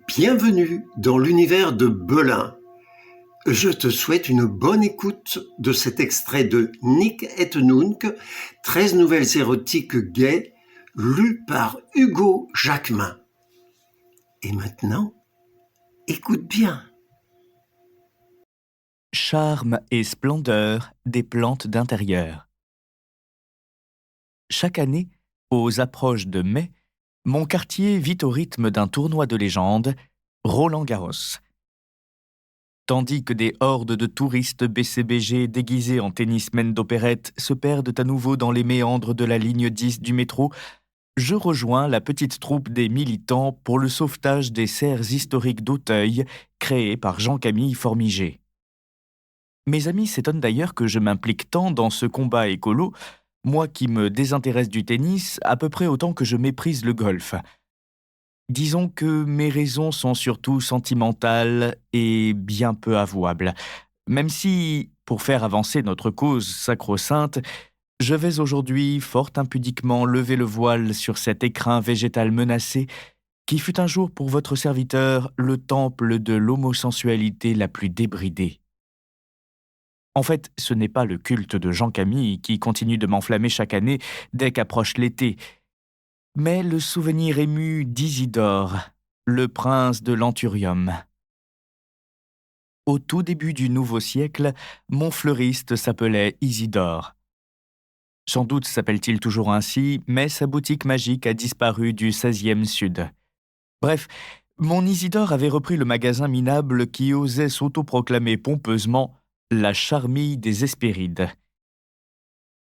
Bienvenue dans l'univers de Belin. Je te souhaite une bonne écoute de cet extrait de Nick et Nunc, 13 nouvelles érotiques gays, lues par Hugo Jacquemin. Et maintenant, écoute bien. Charme et splendeur des plantes d'intérieur. Chaque année, aux approches de mai, mon quartier vit au rythme d'un tournoi de légende, Roland-Garros. Tandis que des hordes de touristes BCBG déguisés en tennismen d'opérette se perdent à nouveau dans les méandres de la ligne 10 du métro, je rejoins la petite troupe des militants pour le sauvetage des serres historiques d'Auteuil créées par Jean-Camille Formigé. Mes amis s'étonnent d'ailleurs que je m'implique tant dans ce combat écolo, moi qui me désintéresse du tennis à peu près autant que je méprise le golf. Disons que mes raisons sont surtout sentimentales et bien peu avouables, même si, pour faire avancer notre cause sacro-sainte, je vais aujourd'hui fort impudiquement lever le voile sur cet écrin végétal menacé qui fut un jour pour votre serviteur le temple de l'homosensualité la plus débridée. En fait, ce n'est pas le culte de Jean-Camille qui continue de m'enflammer chaque année dès qu'approche l'été, mais le souvenir ému d'Isidore, le prince de l'Anthurium. Au tout début du nouveau siècle, mon fleuriste s'appelait Isidore. Sans doute s'appelle-t-il toujours ainsi, mais sa boutique magique a disparu du 16e Sud. Bref, mon Isidore avait repris le magasin minable qui osait s'autoproclamer pompeusement la charmille des Hespérides.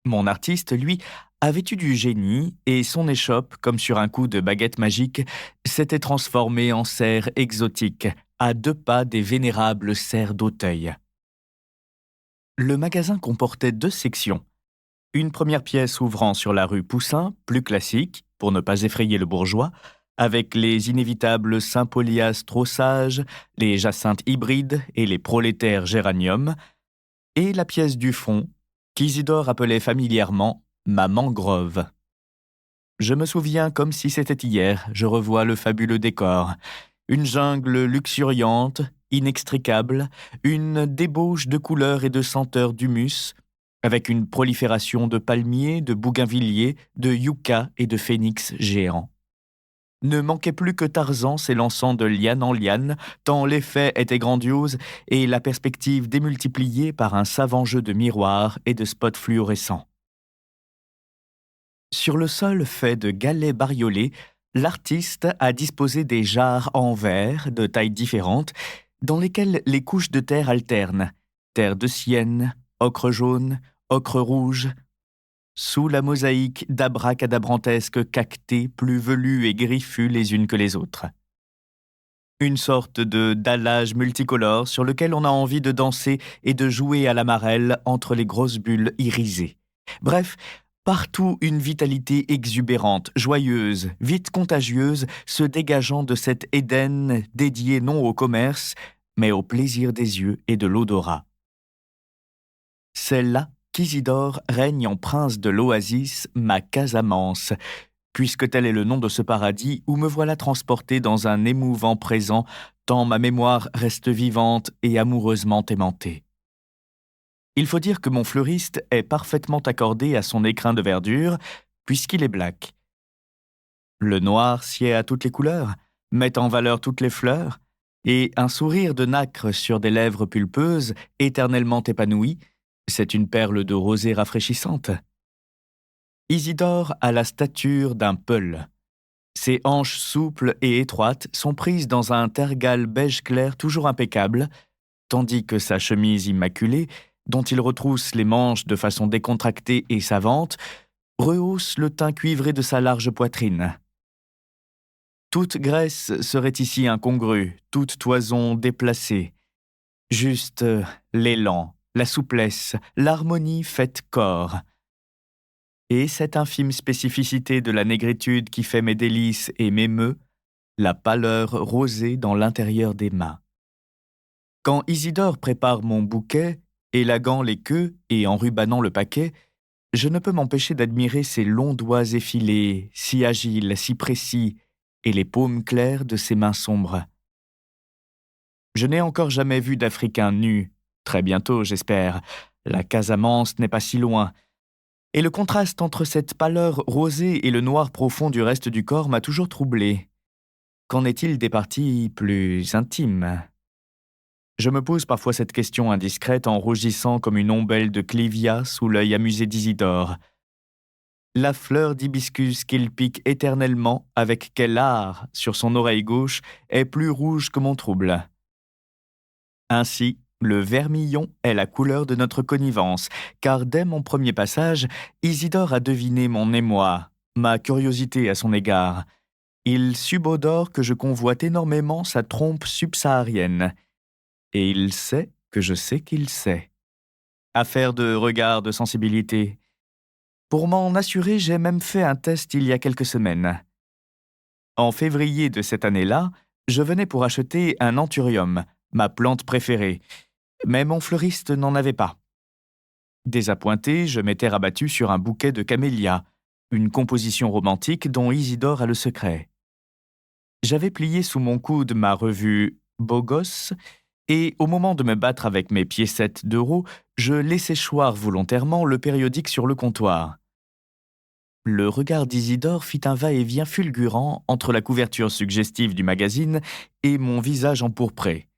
Mon artiste, lui, avait eu du génie et son échoppe, comme sur un coup de baguette magique, s'était transformée en serre exotique, à 2 pas des vénérables serres d'Auteuil. Le magasin comportait 2 sections. Une première pièce ouvrant sur la rue Poussin, plus classique, pour ne pas effrayer le bourgeois, avec les inévitables Saint-Polias trop sages, les Jacinthes hybrides et les prolétaires géraniums, et la pièce du fond, qu'Isidore appelait familièrement ma mangrove. Je me souviens comme si c'était hier, je revois le fabuleux décor. Une jungle luxuriante, inextricable, une débauche de couleurs et de senteurs d'humus, avec une prolifération de palmiers, de bougainvilliers, de yuccas et de phénix géants. Ne manquait plus que Tarzan s'élançant de liane en liane, tant l'effet était grandiose et la perspective démultipliée par un savant jeu de miroirs et de spots fluorescents. Sur le sol fait de galets bariolés, l'artiste a disposé des jarres en verre de tailles différentes, dans lesquelles les couches de terre alternent, terre de sienne, ocre jaune, ocre rouge, sous la mosaïque d'abracadabrantesques cactées plus velues et griffues les unes que les autres. Une sorte de dallage multicolore sur lequel on a envie de danser et de jouer à la marelle entre les grosses bulles irisées. Bref, partout une vitalité exubérante, joyeuse, vite contagieuse, se dégageant de cet Éden dédié non au commerce, mais au plaisir des yeux et de l'odorat. C'est là qu'Isidore règne en prince de l'oasis, ma Casamance, puisque tel est le nom de ce paradis où me voilà transporté dans un émouvant présent, tant ma mémoire reste vivante et amoureusement aimantée. Il faut dire que mon fleuriste est parfaitement accordé à son écrin de verdure, puisqu'il est black. Le noir sied à toutes les couleurs, met en valeur toutes les fleurs, et un sourire de nacre sur des lèvres pulpeuses, éternellement épanouies, c'est une perle de rosée rafraîchissante. Isidore a la stature d'un peul. Ses hanches souples et étroites sont prises dans un tergal beige clair toujours impeccable, tandis que sa chemise immaculée, dont il retrousse les manches de façon décontractée et savante, rehausse le teint cuivré de sa large poitrine. Toute graisse serait ici incongrue, toute toison déplacée. Juste l'élan, la souplesse, l'harmonie faite corps. Et cette infime spécificité de la négritude qui fait mes délices et m'émeut, la pâleur rosée dans l'intérieur des mains. Quand Isidore prépare mon bouquet, élaguant les queues et enrubanant le paquet, je ne peux m'empêcher d'admirer ses longs doigts effilés, si agiles, si précis, et les paumes claires de ses mains sombres. Je n'ai encore jamais vu d'Africain nu. Très bientôt, j'espère. La Casamance n'est pas si loin. Et le contraste entre cette pâleur rosée et le noir profond du reste du corps m'a toujours troublé. Qu'en est-il des parties plus intimes ? Je me pose parfois cette question indiscrète en rougissant comme une ombelle de Clivia sous l'œil amusé d'Isidore. La fleur d'hibiscus qu'il pique éternellement avec quel art sur son oreille gauche est plus rouge que mon trouble. Ainsi, le vermillon est la couleur de notre connivence, car dès mon premier passage, Isidore a deviné mon émoi, ma curiosité à son égard. Il subodore que je convoite énormément sa trompe subsaharienne. Et il sait que je sais qu'il sait. Affaire de regard, de sensibilité. Pour m'en assurer, j'ai même fait un test il y a quelques semaines. En février de cette année-là, je venais pour acheter un anthurium, ma plante préférée, mais mon fleuriste n'en avait pas. Désappointé, je m'étais rabattu sur un bouquet de camélias, une composition romantique dont Isidore a le secret. J'avais plié sous mon coude ma revue Beau Gosse, et au moment de me battre avec mes piécettes d'euros, je laissais choir volontairement le périodique sur le comptoir. Le regard d'Isidore fit un va-et-vient fulgurant entre la couverture suggestive du magazine et mon visage empourpré.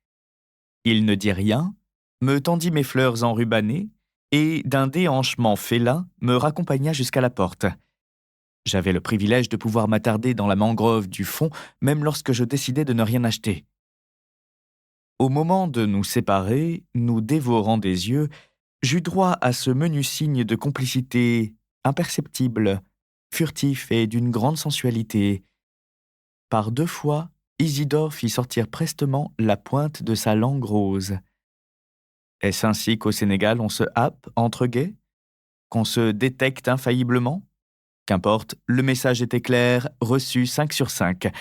Il ne dit rien, me tendit mes fleurs enrubannées et, d'un déhanchement félin, me raccompagna jusqu'à la porte. J'avais le privilège de pouvoir m'attarder dans la mangrove du fond, même lorsque je décidais de ne rien acheter. Au moment de nous séparer, nous dévorant des yeux, j'eus droit à ce menu signe de complicité imperceptible, furtif et d'une grande sensualité. Par 2 fois, Isidore fit sortir prestement la pointe de sa langue rose. Est-ce ainsi qu'au Sénégal on se happe entre gays ? Qu'on se détecte infailliblement ? Qu'importe, le message était clair, reçu 5 sur 5.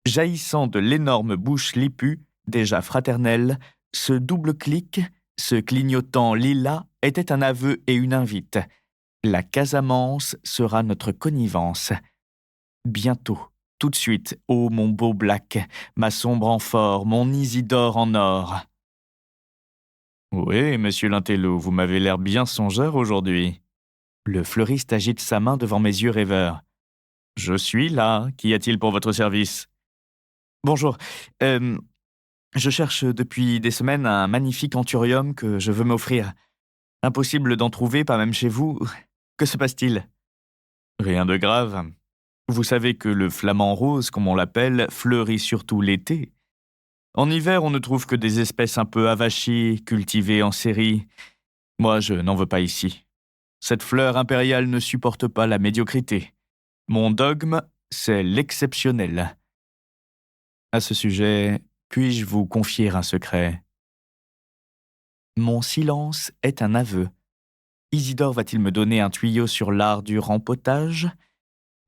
Jaillissant de l'énorme bouche lipue, déjà fraternelle, ce double clic, ce clignotant lilas, était un aveu et une invite. La Casamance sera notre connivence. Bientôt, tout de suite, ô mon beau Black, ma sombre amphore, mon Isidore en or. Oui, monsieur Lintello, vous m'avez l'air bien songeur aujourd'hui. Le fleuriste agite sa main devant mes yeux rêveurs. Je suis là, qu'y a-t-il pour votre service ? Bonjour, je cherche depuis des semaines un magnifique anthurium que je veux m'offrir. Impossible d'en trouver, pas même chez vous. Que se passe-t-il ? Rien de grave. Vous savez que le flamant rose, comme on l'appelle, fleurit surtout l'été. En hiver, on ne trouve que des espèces un peu avachées, cultivées en série. Moi, je n'en veux pas ici. Cette fleur impériale ne supporte pas la médiocrité. Mon dogme, c'est l'exceptionnel. À ce sujet, puis-je vous confier un secret ? Mon silence est un aveu. Isidore va-t-il me donner un tuyau sur l'art du rempotage ?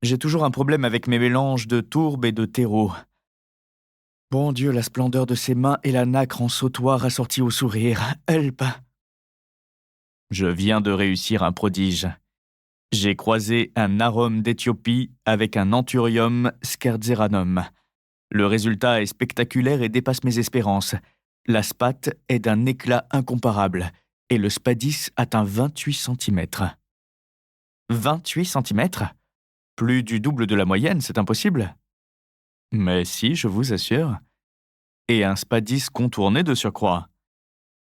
J'ai toujours un problème avec mes mélanges de tourbe et de terreau. Bon Dieu, la splendeur de ses mains et la nacre en sautoir assortie au sourire. Help ! Je viens de réussir un prodige. J'ai croisé un arôme d'Éthiopie avec un anthurium scherzeranum. Le résultat est spectaculaire et dépasse mes espérances. La spathe est d'un éclat incomparable et le spadis atteint 28 cm. 28 cm ? Plus du double de la moyenne, c'est impossible. Mais si, je vous assure. Et un spadis contourné de surcroît.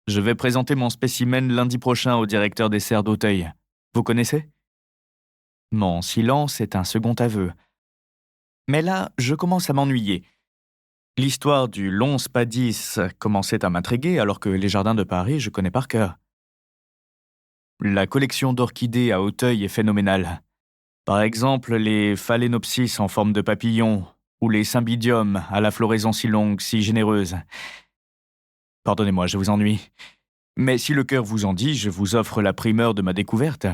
Je vais présenter mon spécimen lundi prochain au directeur des serres d'Auteuil. Vous connaissez ? Mon silence est un second aveu. Mais là, je commence à m'ennuyer. L'histoire du long spadis commençait à m'intriguer alors que les jardins de Paris, je connais par cœur. La collection d'orchidées à Auteuil est phénoménale. Par exemple, les phalaenopsis en forme de papillon ou les cymbidiums à la floraison si longue, si généreuse. Pardonnez-moi, je vous ennuie. Mais si le cœur vous en dit, je vous offre la primeur de ma découverte.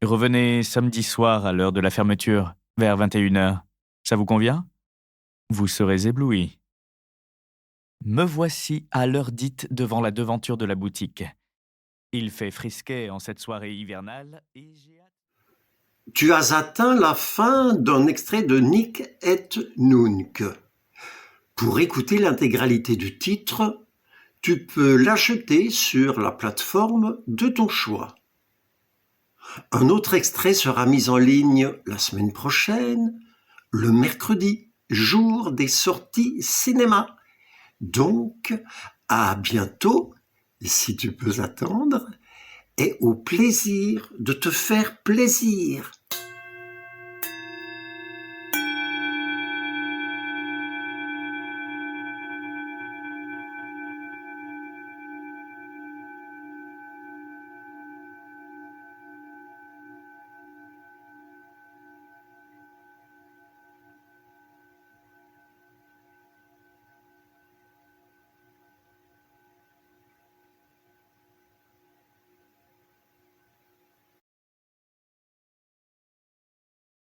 Revenez samedi soir à l'heure de la fermeture, vers 21h. Ça vous convient ? Vous serez ébloui. Me voici à l'heure dite devant la devanture de la boutique. Il fait frisquet en cette soirée hivernale et j'ai hâte... Tu as atteint la fin d'un extrait de Nick et Nunc. Pour écouter l'intégralité du titre, Tu peux l'acheter sur la plateforme de ton choix. Un autre extrait sera mis en ligne la semaine prochaine, le mercredi, jour des sorties cinéma. Donc, à bientôt, si tu peux attendre, et au plaisir de te faire plaisir.